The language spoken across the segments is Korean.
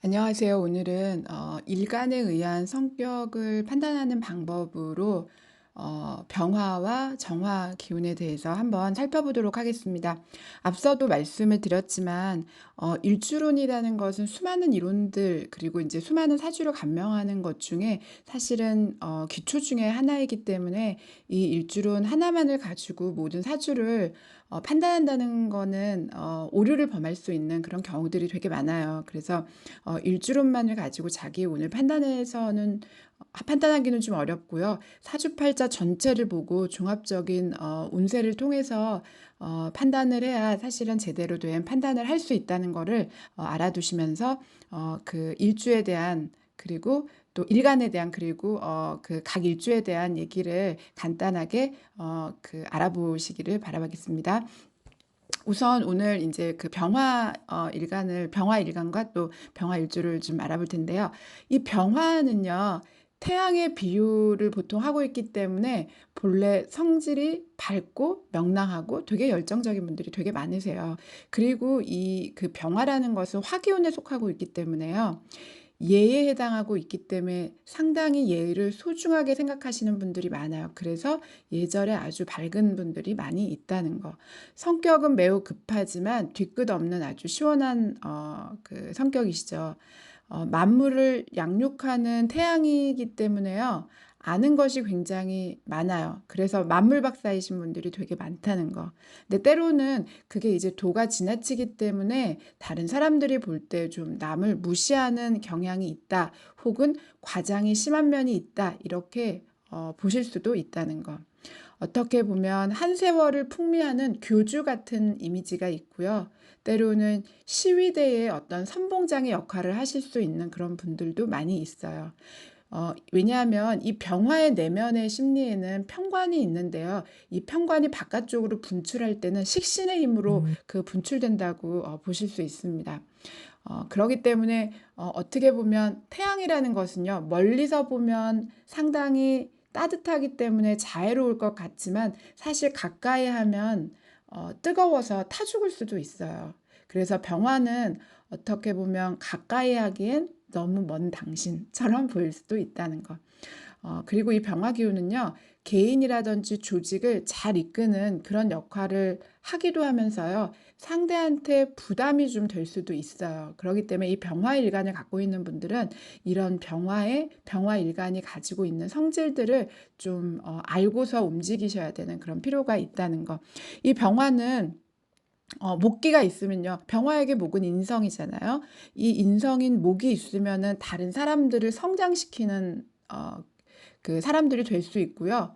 안녕하세요. 오늘은 일간에 의한 성격을 판단하는 방법으로 병화와 정화 기운에 대해서 한번 살펴보도록 하겠습니다. 앞서도 말씀을 드렸지만 일주론이라는 것은 수많은 이론들 그리고 이제 수많은 사주를 감명하는 것 중에 사실은 기초 중에 하나이기 때문에 이 일주론 하나만을 가지고 모든 사주를 판단한다는 거는 오류를 범할 수 있는 그런 경우들이 되게 많아요. 그래서 일주론만을 가지고 자기의 운을 판단하기는 좀 어렵고요. 사주팔자 전체를 보고 종합적인 운세를 통해서 판단을 해야 사실은 제대로 된 판단을 할 수 있다는 거를 알아두시면서 그 일주에 대한 그리고 또 일간에 대한 그리고 그 각 일주에 대한 얘기를 간단하게 알아보시기를 바라겠습니다. 우선 오늘 이제 그 병화 일간과 또 병화 일주를 좀 알아볼 텐데요. 이 병화는요, 태양의 비유를 보통 하고 있기 때문에 본래 성질이 밝고 명랑하고 되게 열정적인 분들이 되게 많으세요. 그리고 이 그 병화라는 것은 화기운에 속하고 있기 때문에요. 예에 해당하고 있기 때문에 상당히 예를 소중하게 생각하시는 분들이 많아요. 그래서 예절에 아주 밝은 분들이 많이 있다는 거. 성격은 매우 급하지만 뒤끝 없는 아주 시원한 그 성격이시죠. 만물을 양육하는 태양이기 때문에요. 아는 것이 굉장히 많아요. 그래서 만물 박사이신 분들이 되게 많다는 거. 근데 때로는 그게 이제 도가 지나치기 때문에 다른 사람들이 볼 때 좀 남을 무시하는 경향이 있다. 혹은 과장이 심한 면이 있다. 이렇게 보실 수도 있다는 거. 어떻게 보면 한 세월을 풍미하는 교주 같은 이미지가 있고요. 때로는 시위대의 어떤 선봉장의 역할을 하실 수 있는 그런 분들도 많이 있어요. 왜냐하면 이 병화의 내면의 심리에는 편관이 있는데요. 이 편관이 바깥쪽으로 분출할 때는 식신의 힘으로 그 분출된다고 보실 수 있습니다. 그러기 때문에 어떻게 보면 태양이라는 것은요. 멀리서 보면 상당히 따뜻하기 때문에 자애로울 것 같지만 사실 가까이 하면 뜨거워서 타 죽을 수도 있어요. 그래서 병화는 어떻게 보면 가까이 하기엔 너무 먼 당신처럼 보일 수도 있다는 것. 그리고 이 병화 기운은요. 개인이라든지 조직을 잘 이끄는 그런 역할을 하기도 하면서요. 상대한테 부담이 좀 될 수도 있어요. 그렇기 때문에 이 병화 일간을 갖고 있는 분들은 이런 병화 일간이 가지고 있는 성질들을 좀 알고서 움직이셔야 되는 그런 필요가 있다는 거. 이 병화는 목기가 있으면요. 병화에게 목은 인성이잖아요. 이 인성인 목이 있으면은 다른 사람들을 성장시키는 그 사람들이 될 수 있고요.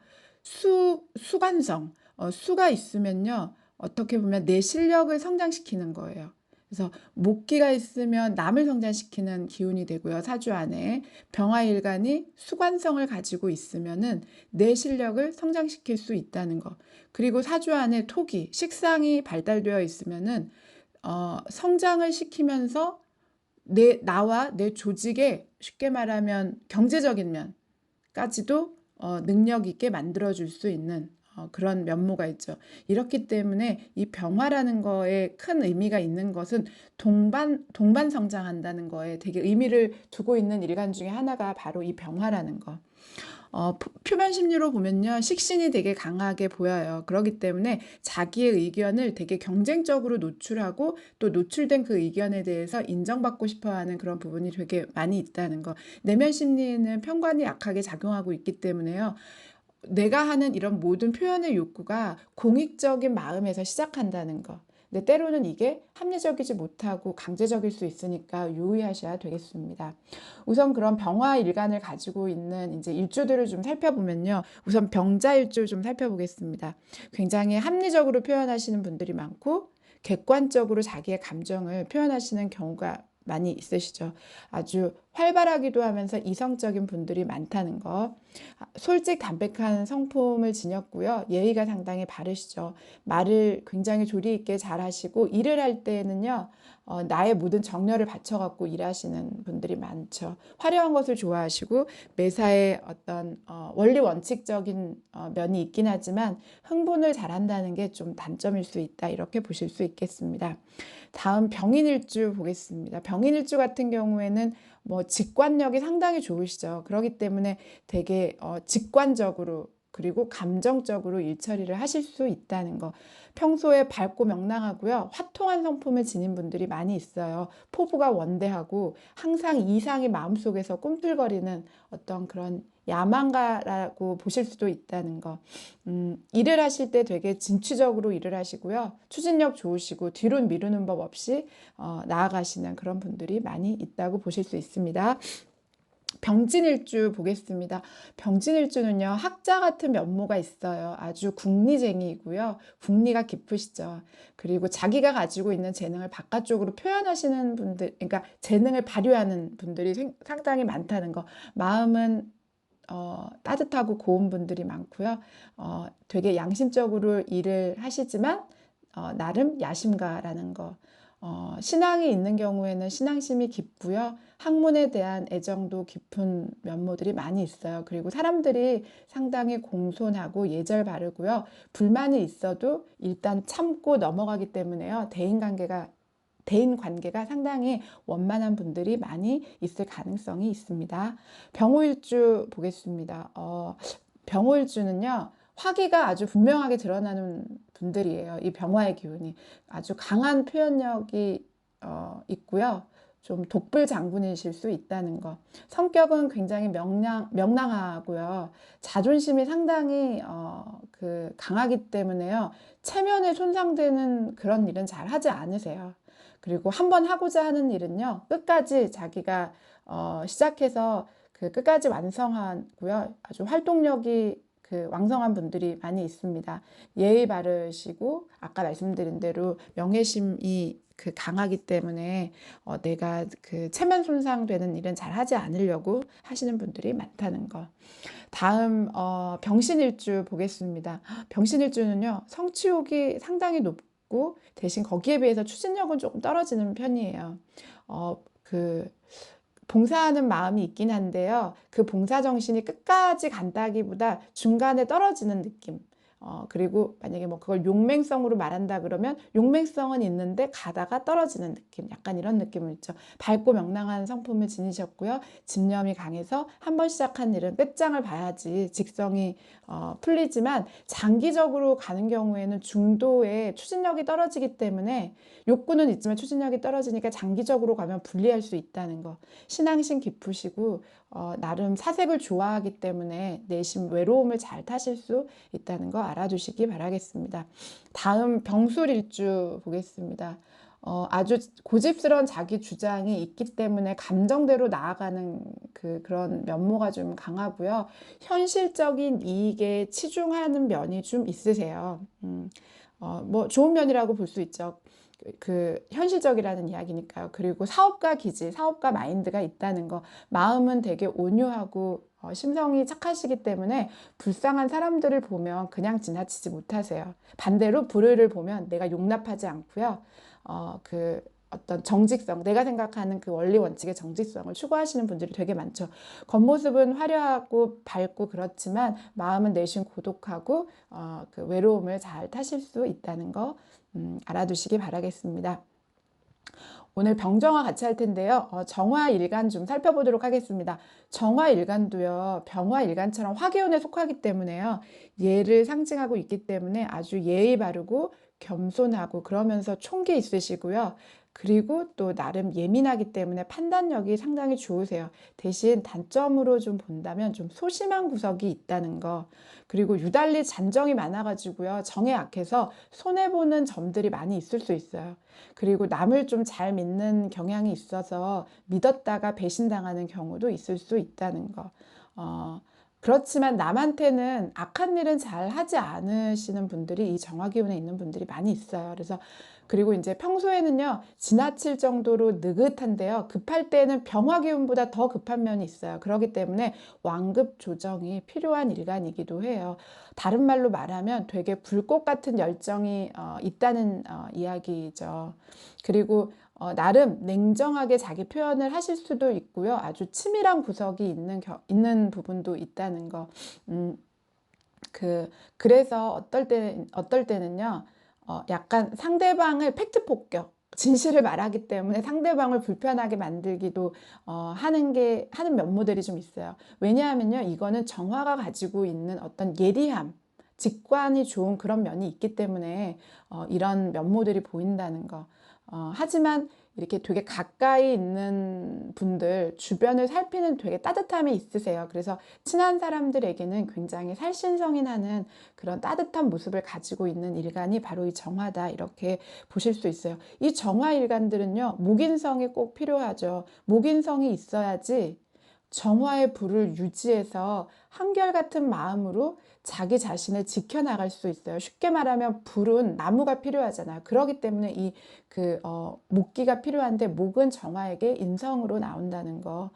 수관성, 수가 있으면요. 어떻게 보면 내 실력을 성장시키는 거예요. 그래서 목기가 있으면 남을 성장시키는 기운이 되고요. 사주 안에 병화일간이 수관성을 가지고 있으면은 내 실력을 성장시킬 수 있다는 거. 그리고 사주 안에 토기, 식상이 발달되어 있으면은 성장을 시키면서 나와 내 조직에 쉽게 말하면 경제적인 면까지도 능력 있게 만들어줄 수 있는 그런 면모가 있죠. 이렇기 때문에 이 병화라는 거에 큰 의미가 있는 것은 동반 성장한다는 거에 되게 의미를 두고 있는 일간 중에 하나가 바로 이 병화라는 거. 표면 심리로 보면요. 식신이 되게 강하게 보여요. 그렇기 때문에 자기의 의견을 되게 경쟁적으로 노출하고 또 노출된 그 의견에 대해서 인정받고 싶어 하는 그런 부분이 되게 많이 있다는 거. 내면 심리에는 편관이 약하게 작용하고 있기 때문에요. 내가 하는 이런 모든 표현의 욕구가 공익적인 마음에서 시작한다는 거. 근데 때로는 이게 합리적이지 못하고 강제적일 수 있으니까 유의하셔야 되겠습니다. 우선 그런 병화 일간을 가지고 있는 이제 일주들을 좀 살펴보면요. 우선 병자일주 좀 살펴보겠습니다. 굉장히 합리적으로 표현하시는 분들이 많고 객관적으로 자기의 감정을 표현하시는 경우가 많이 있으시죠. 아주 활발하기도 하면서 이성적인 분들이 많다는 거. 솔직 담백한 성품을 지녔고요. 예의가 상당히 바르시죠. 말을 굉장히 조리 있게 잘하시고 일을 할 때는요. 나의 모든 정열을 바쳐갖고 일하시는 분들이 많죠. 화려한 것을 좋아하시고 매사에 어떤 원리 원칙적인 면이 있긴 하지만 흥분을 잘한다는 게 좀 단점일 수 있다. 이렇게 보실 수 있겠습니다. 다음 병인일주 보겠습니다. 병인일주 같은 경우에는 뭐 직관력이 상당히 좋으시죠. 그렇기 때문에 되게 직관적으로 그리고 감정적으로 일 처리를 하실 수 있다는 거. 평소에 밝고 명랑하고요. 화통한 성품을 지닌 분들이 많이 있어요. 포부가 원대하고 항상 이상이 마음속에서 꿈틀거리는 어떤 그런 야망가라고 보실 수도 있다는 거. 일을 하실 때 되게 진취적으로 일을 하시고요. 추진력 좋으시고 뒤로 미루는 법 없이 나아가시는 그런 분들이 많이 있다고 보실 수 있습니다. 병진일주 보겠습니다. 병진일주는요, 학자 같은 면모가 있어요. 아주 궁리쟁이이고요. 궁리가 깊으시죠. 그리고 자기가 가지고 있는 재능을 바깥쪽으로 표현하시는 분들, 그러니까 재능을 발휘하는 분들이 상당히 많다는 거. 마음은 따뜻하고 고운 분들이 많고요. 되게 양심적으로 일을 하시지만 나름 야심가라는 거. 신앙이 있는 경우에는 신앙심이 깊고요. 학문에 대한 애정도 깊은 면모들이 많이 있어요. 그리고 사람들이 상당히 공손하고 예절 바르고요. 불만이 있어도 일단 참고 넘어가기 때문에요. 대인 관계가 상당히 원만한 분들이 많이 있을 가능성이 있습니다. 병호일주 보겠습니다. 병호일주는요, 화기가 아주 분명하게 드러나는 분들이에요. 이 병화의 기운이 아주 강한 표현력이 있고요. 좀 독불 장군이실 수 있다는 거. 성격은 굉장히 명랑하고요. 자존심이 상당히 강하기 때문에요. 체면에 손상되는 그런 일은 잘 하지 않으세요. 그리고 한번 하고자 하는 일은요, 끝까지 자기가 시작해서 끝까지 완성하고요. 아주 활동력이 왕성한 분들이 많이 있습니다. 예의 바르시고 아까 말씀드린 대로 명예심이 강하기 때문에 내가 체면 손상되는 일은 잘 하지 않으려고 하시는 분들이 많다는 거. 다음 병신일주 보겠습니다. 병신일주는요, 성취욕이 상당히 높고 대신 거기에 비해서 추진력은 조금 떨어지는 편이에요. 봉사하는 마음이 있긴 한데요. 그 봉사 정신이 끝까지 간다기보다 중간에 떨어지는 느낌. 그리고 만약에 뭐 그걸 용맹성으로 말한다 그러면 용맹성은 있는데 가다가 떨어지는 느낌. 약간 이런 느낌을 있죠. 밝고 명랑한 성품을 지니셨고요. 집념이 강해서 한번 시작한 일은 끝장을 봐야지 직성이 풀리지만 장기적으로 가는 경우에는 중도에 추진력이 떨어지기 때문에 욕구는 있지만 추진력이 떨어지니까 장기적으로 가면 불리할 수 있다는 거. 신앙심 깊으시고 나름 사색을 좋아하기 때문에 내심 외로움을 잘 타실 수 있다는 거 알아두시기 바라겠습니다. 다음 병술일주 보겠습니다. 아주 고집스러운 자기 주장이 있기 때문에 감정대로 나아가는 그런 면모가 좀 강하고요. 현실적인 이익에 치중하는 면이 좀 있으세요. 뭐 좋은 면이라고 볼 수 있죠. 현실적이라는 이야기니까요. 그리고 사업가 기질, 사업가 마인드가 있다는 거. 마음은 되게 온유하고 심성이 착하시기 때문에 불쌍한 사람들을 보면 그냥 지나치지 못하세요. 반대로 불의를 보면 내가 용납하지 않고요. 어떤 정직성, 내가 생각하는 그 원리 원칙의 정직성을 추구하시는 분들이 되게 많죠. 겉모습은 화려하고 밝고 그렇지만 마음은 내심 고독하고 외로움을 잘 타실 수 있다는 거 알아두시기 바라겠습니다. 오늘 병정화 같이 할 텐데요. 정화일간 좀 살펴보도록 하겠습니다. 정화일간도요, 병화일간처럼 화기운에 속하기 때문에요. 예를 상징하고 있기 때문에 아주 예의 바르고 겸손하고 그러면서 총기 있으시고요. 그리고 또 나름 예민하기 때문에 판단력이 상당히 좋으세요. 대신 단점으로 좀 본다면 좀 소심한 구석이 있다는 거. 그리고 유달리 잔정이 많아가지고요. 정에 약해서 손해보는 점들이 많이 있을 수 있어요. 그리고 남을 좀 잘 믿는 경향이 있어서 믿었다가 배신당하는 경우도 있을 수 있다는 거. 그렇지만 남한테는 악한 일은 잘 하지 않으시는 분들이 이 정화기운에 있는 분들이 많이 있어요. 그래서 그리고 이제 평소에는요, 지나칠 정도로 느긋한데요, 급할 때는 병화 기운보다 더 급한 면이 있어요. 그렇기 때문에 완급 조정이 필요한 일간이기도 해요. 다른 말로 말하면 되게 불꽃 같은 열정이 있다는 이야기죠. 그리고 나름 냉정하게 자기 표현을 하실 수도 있고요. 아주 치밀한 구석이 있는 부분도 있다는 거. 음, 그래서 어떨 때는요, 약간 상대방을 팩트 폭격, 진실을 말하기 때문에 상대방을 불편하게 만들기도 하는 면모들이 좀 있어요. 왜냐하면요, 이거는 정화가 가지고 있는 어떤 예리함, 직관이 좋은 그런 면이 있기 때문에 이런 면모들이 보인다는 거. 하지만 이렇게 되게 가까이 있는 분들, 주변을 살피는 되게 따뜻함이 있으세요. 그래서 친한 사람들에게는 굉장히 살신성이 나는 그런 따뜻한 모습을 가지고 있는 일간이 바로 이 정화다, 이렇게 보실 수 있어요. 이 정화 일간들은요, 목인성이 꼭 필요하죠. 목인성이 있어야지 정화의 불을 유지해서 한결같은 마음으로 자기 자신을 지켜나갈 수 있어요. 쉽게 말하면 불은 나무가 필요하잖아요. 그렇기 때문에 목기가 필요한데, 목은 정화에게 인성으로 나온다는 거.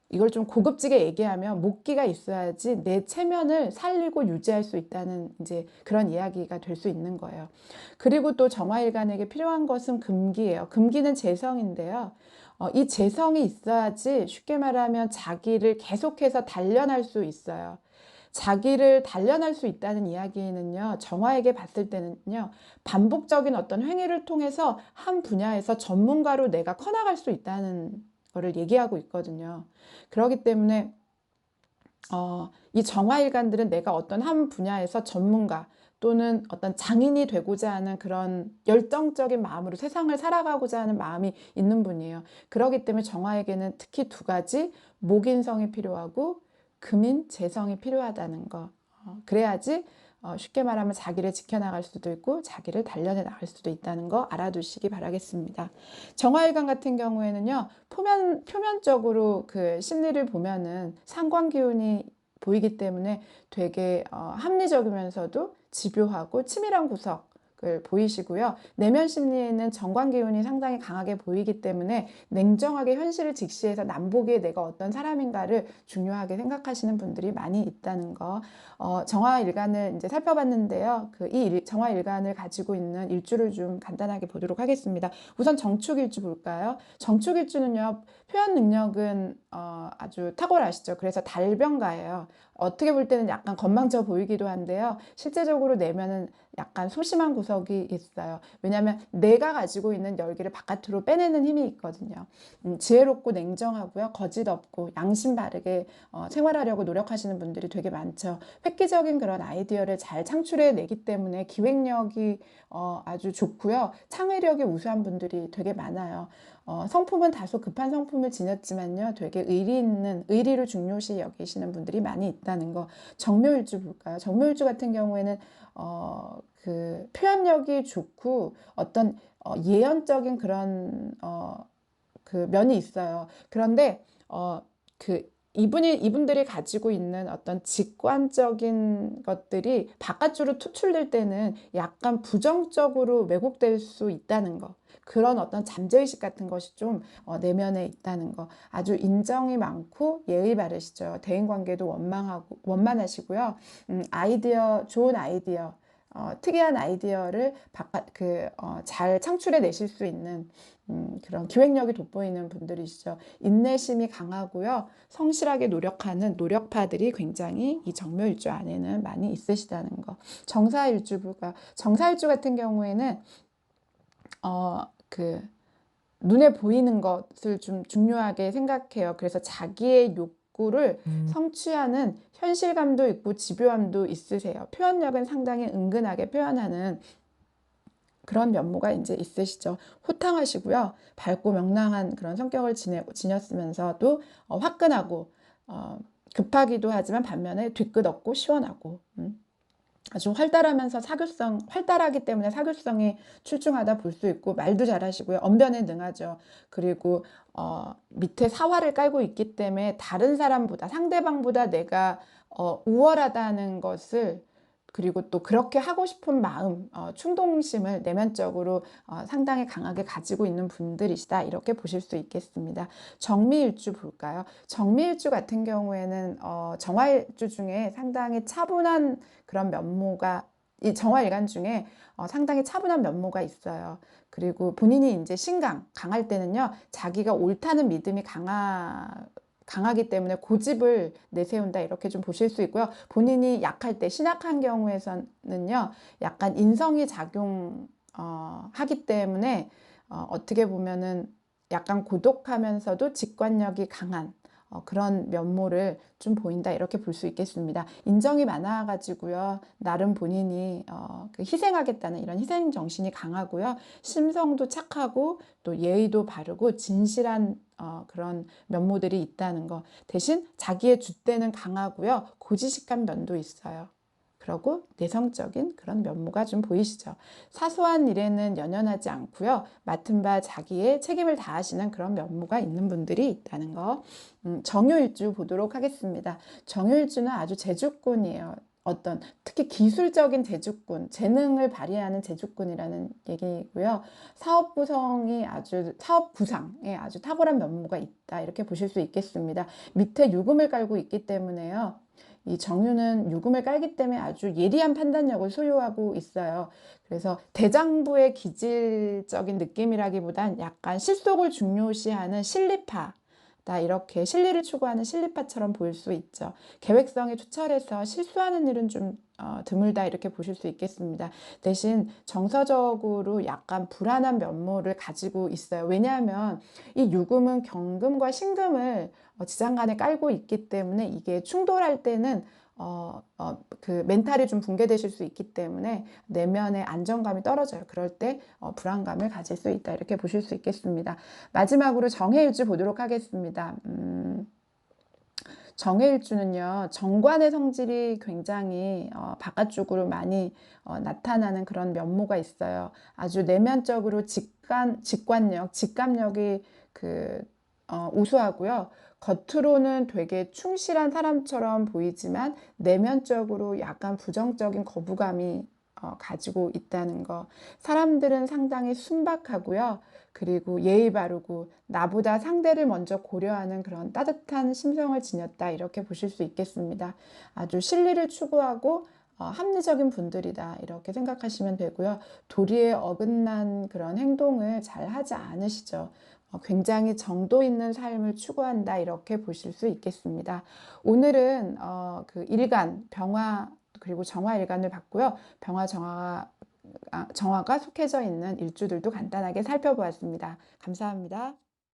이걸 좀 고급지게 얘기하면 목기가 있어야지 내 체면을 살리고 유지할 수 있다는 이제 그런 이야기가 될 수 있는 거예요. 그리고 또 정화일간에게 필요한 것은 금기예요. 금기는 재성인데요. 이 재성이 있어야지 쉽게 말하면 자기를 계속해서 단련할 수 있어요. 자기를 단련할 수 있다는 이야기는요, 정화에게 봤을 때는요, 반복적인 어떤 행위를 통해서 한 분야에서 전문가로 내가 커나갈 수 있다는 거를 얘기하고 있거든요. 그렇기 때문에 이 정화일간들은 내가 어떤 한 분야에서 전문가 또는 어떤 장인이 되고자 하는 그런 열정적인 마음으로 세상을 살아가고자 하는 마음이 있는 분이에요. 그렇기 때문에 정화에게는 특히 두 가지, 목인성이 필요하고 금인, 재성이 필요하다는 거. 그래야지 쉽게 말하면 자기를 지켜나갈 수도 있고 자기를 단련해 나갈 수도 있다는 거 알아두시기 바라겠습니다. 정화일간 같은 경우에는요, 표면적으로 그 심리를 보면은 상관기운이 보이기 때문에 되게 합리적이면서도 집요하고 치밀한 구석을 보이시고요. 내면 심리에는 정관기운이 상당히 강하게 보이기 때문에 냉정하게 현실을 직시해서 남보기에 내가 어떤 사람인가를 중요하게 생각하시는 분들이 많이 있다는 거. 정화일간을 이제 살펴봤는데요. 정화일간을 가지고 있는 일주를 좀 간단하게 보도록 하겠습니다. 우선 정축일주 볼까요? 정축일주는요, 표현 능력은 아주 탁월하시죠. 그래서 달병가예요. 어떻게 볼 때는 약간 건망져 보이기도 한데요, 실제적으로 내면은 약간 소심한 구석이 있어요. 왜냐하면 내가 가지고 있는 열기를 바깥으로 빼내는 힘이 있거든요. 지혜롭고 냉정하고요, 거짓 없고 양심 바르게 생활하려고 노력하시는 분들이 되게 많죠. 획기적인 그런 아이디어를 잘 창출해 내기 때문에 기획력이 아주 좋고요, 창의력이 우수한 분들이 되게 많아요. 성품은 다소 급한 성품을 지녔지만요, 되게 의리를 중요시 여기시는 분들이 많이 있다는 거. 정묘일주 볼까요? 정묘일주 같은 경우에는 그 표현력이 좋고 어떤 예언적인 그런 그 면이 있어요. 그런데 이분들이 가지고 있는 어떤 직관적인 것들이 바깥으로 투출될 때는 약간 부정적으로 왜곡될 수 있다는 거. 그런 어떤 잠재의식 같은 것이 좀 내면에 있다는 거. 아주 인정이 많고 예의 바르시죠. 대인관계도 원만하시고요. 좋은 아이디어, 특이한 아이디어를 잘 창출해 내실 수 있는 그런 기획력이 돋보이는 분들이시죠. 인내심이 강하고요, 성실하게 노력하는 노력파들이 굉장히 이 정묘일주 안에는 많이 있으시다는 거. 정사일주 같은 경우에는 눈에 보이는 것을 좀 중요하게 생각해요. 그래서 자기의 욕구를 성취하는 현실감도 있고 집요함도 있으세요. 표현력은 상당히 은근하게 표현하는 그런 면모가 이제 있으시죠. 호탕하시고요, 밝고 명랑한 그런 성격을 지녔으면서도 화끈하고 급하기도 하지만 반면에 뒤끝없고 시원하고, 아주 활달하기 때문에 사교성이 출중하다 볼 수 있고, 말도 잘하시고요, 언변에 능하죠. 그리고 밑에 사활을 깔고 있기 때문에 다른 사람보다, 상대방보다 내가 우월하다는 것을 그리고 또 그렇게 하고 싶은 마음, 충동심을 내면적으로 상당히 강하게 가지고 있는 분들이시다. 이렇게 보실 수 있겠습니다. 정미일주 볼까요? 정미일주 같은 경우에는 정화일주 중에 상당히 차분한 그런 면모가, 이 정화일간 중에 상당히 차분한 면모가 있어요. 그리고 본인이 이제 신강, 강할 때는요, 자기가 옳다는 믿음이 강하기 때문에 고집을 내세운다 이렇게 좀 보실 수 있고요. 본인이 약할 때, 신약한 경우에서는요, 약간 인성이 작용하기 때문에 어떻게 보면은 약간 고독하면서도 직관력이 강한 그런 면모를 좀 보인다 이렇게 볼 수 있겠습니다. 인정이 많아가지고요, 나름 본인이 그 희생하겠다는 이런 희생 정신이 강하고요, 심성도 착하고 또 예의도 바르고 진실한 그런 면모들이 있다는 거. 대신 자기의 줏대는 강하고요, 고지식한 면도 있어요. 그리고 내성적인 그런 면모가 좀 보이시죠. 사소한 일에는 연연하지 않고요, 맡은 바 자기의 책임을 다하시는 그런 면모가 있는 분들이 있다는 거. 정유일주 보도록 하겠습니다. 정유일주는 아주 재주꾼이에요. 어떤 특히 기술적인 재주꾼, 재능을 발휘하는 재주꾼이라는 얘기고요. 사업 구상에 아주 탁월한 면모가 있다 이렇게 보실 수 있겠습니다. 밑에 유금을 깔고 있기 때문에요, 이 정유는 유금을 깔기 때문에 아주 예리한 판단력을 소유하고 있어요. 그래서 대장부의 기질적인 느낌이라기보단 약간 실속을 중요시하는 실리파다, 이렇게 실리를 추구하는 실리파처럼 보일 수 있죠. 계획성에 투철해서 실수하는 일은 좀 드물다 이렇게 보실 수 있겠습니다. 대신 정서적으로 약간 불안한 면모를 가지고 있어요. 왜냐하면 이 유금은 경금과 신금을 지장간에 깔고 있기 때문에 이게 충돌할 때는 그 멘탈이 좀 붕괴되실 수 있기 때문에 내면의 안정감이 떨어져요. 그럴 때 불안감을 가질 수 있다 이렇게 보실 수 있겠습니다. 마지막으로 정해일주 보도록 하겠습니다. 정해일주는요, 정관의 성질이 굉장히 바깥쪽으로 많이 나타나는 그런 면모가 있어요. 아주 내면적으로 직관력, 직감력이 우수하고요. 겉으로는 되게 충실한 사람처럼 보이지만 내면적으로 약간 부정적인 거부감이 가지고 있다는 거. 사람들은 상당히 순박하고요. 그리고 예의 바르고 나보다 상대를 먼저 고려하는 그런 따뜻한 심성을 지녔다 이렇게 보실 수 있겠습니다. 아주 실리를 추구하고 합리적인 분들이다 이렇게 생각하시면 되고요. 도리에 어긋난 그런 행동을 잘 하지 않으시죠. 굉장히 정도 있는 삶을 추구한다 이렇게 보실 수 있겠습니다. 오늘은 그 일간, 병화 그리고 정화 일간을 봤고요. 병화 정화가 속해져 있는 일주들도 간단하게 살펴보았습니다. 감사합니다.